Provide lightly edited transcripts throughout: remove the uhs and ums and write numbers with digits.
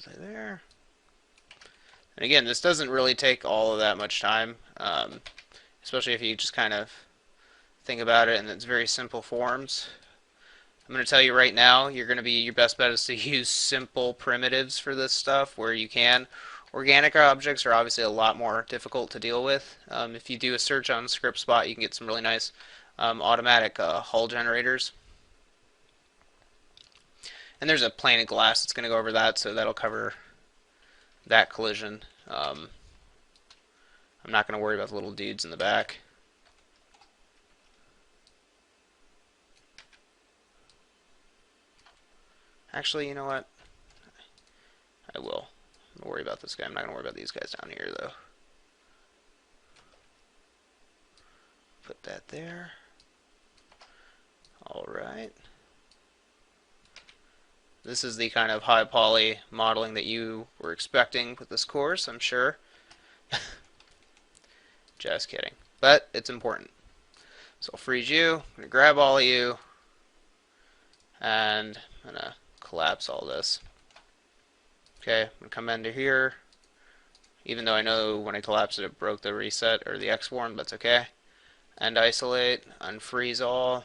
Put it there. And again, this doesn't really take all of that much time, especially if you just kind of think about it in its very simple forms. I'm going to tell you right now, your best bet is to use simple primitives for this stuff where you can. Organic objects are obviously a lot more difficult to deal with. If you do a search on ScriptSpot, you can get some really nice automatic hull generators. And there's a plane of glass that's going to go over that, so that'll cover that collision. I'm not going to worry about the little dudes in the back. Actually, you know what? I will. I'm going to worry about this guy. I'm not going to worry about these guys down here, though. Put that there. Alright. This is the kind of high poly modeling that you were expecting with this course, I'm sure. Just kidding. But it's important. So I'll freeze you. I'm going to grab all of you. And I'm going to collapse all this. Okay, I'm going to come into here. Even though I know when I collapsed it broke the reset or the X-form, that's okay. And isolate, unfreeze all.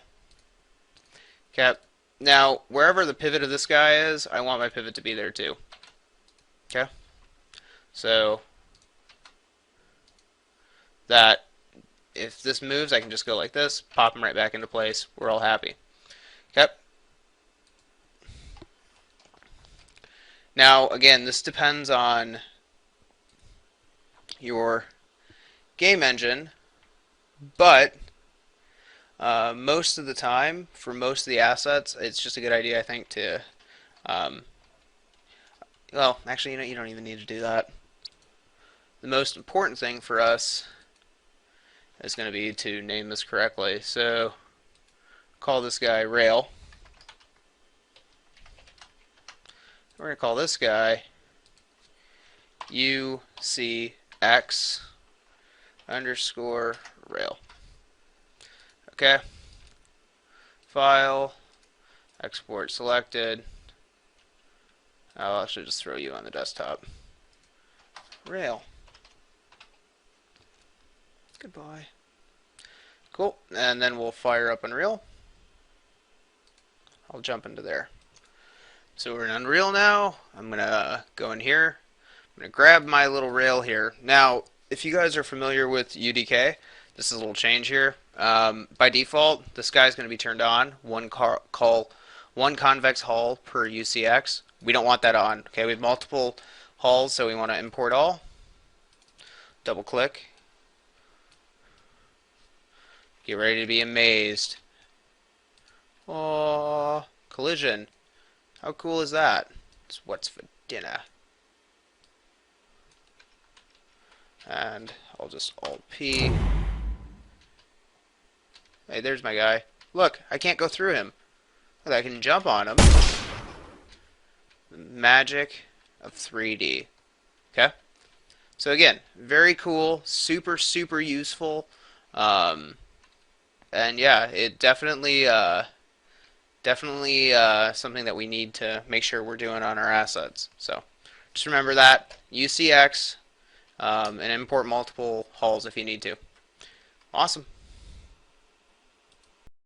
Okay. Now, wherever the pivot of this guy is, I want my pivot to be there too. Okay? So, that if this moves, I can just go like this, pop him right back into place. We're all happy. Okay? Now, again, this depends on your game engine, but most of the time, for most of the assets, it's just a good idea, I think, to, well, actually, you don't even need to do that. The most important thing for us is going to be to name this correctly. So, call this guy rail. We're going to call this guy UCX underscore rail. Okay. File, export selected. I'll actually just throw you on the desktop. Rail. Goodbye. Cool. And then we'll fire up Unreal. I'll jump into there. So we're in Unreal now. I'm going to go in here. I'm going to grab my little rail here. Now, if you guys are familiar with UDK, this is a little change here. By default, this guy's going to be turned on. One convex hull per UCX. We don't want that on. Okay, we have multiple hulls, so we want to import all. Double click. Get ready to be amazed. Oh, collision. How cool is that? It's what's for dinner. And I'll just Alt-P. Hey, there's my guy. Look, I can't go through him. Look, I can jump on him. The magic of 3D. Okay? So again, very cool, super, super useful. And yeah, it definitely something that we need to make sure we're doing on our assets. So just remember that. UCX, and import multiple hulls if you need to. Awesome.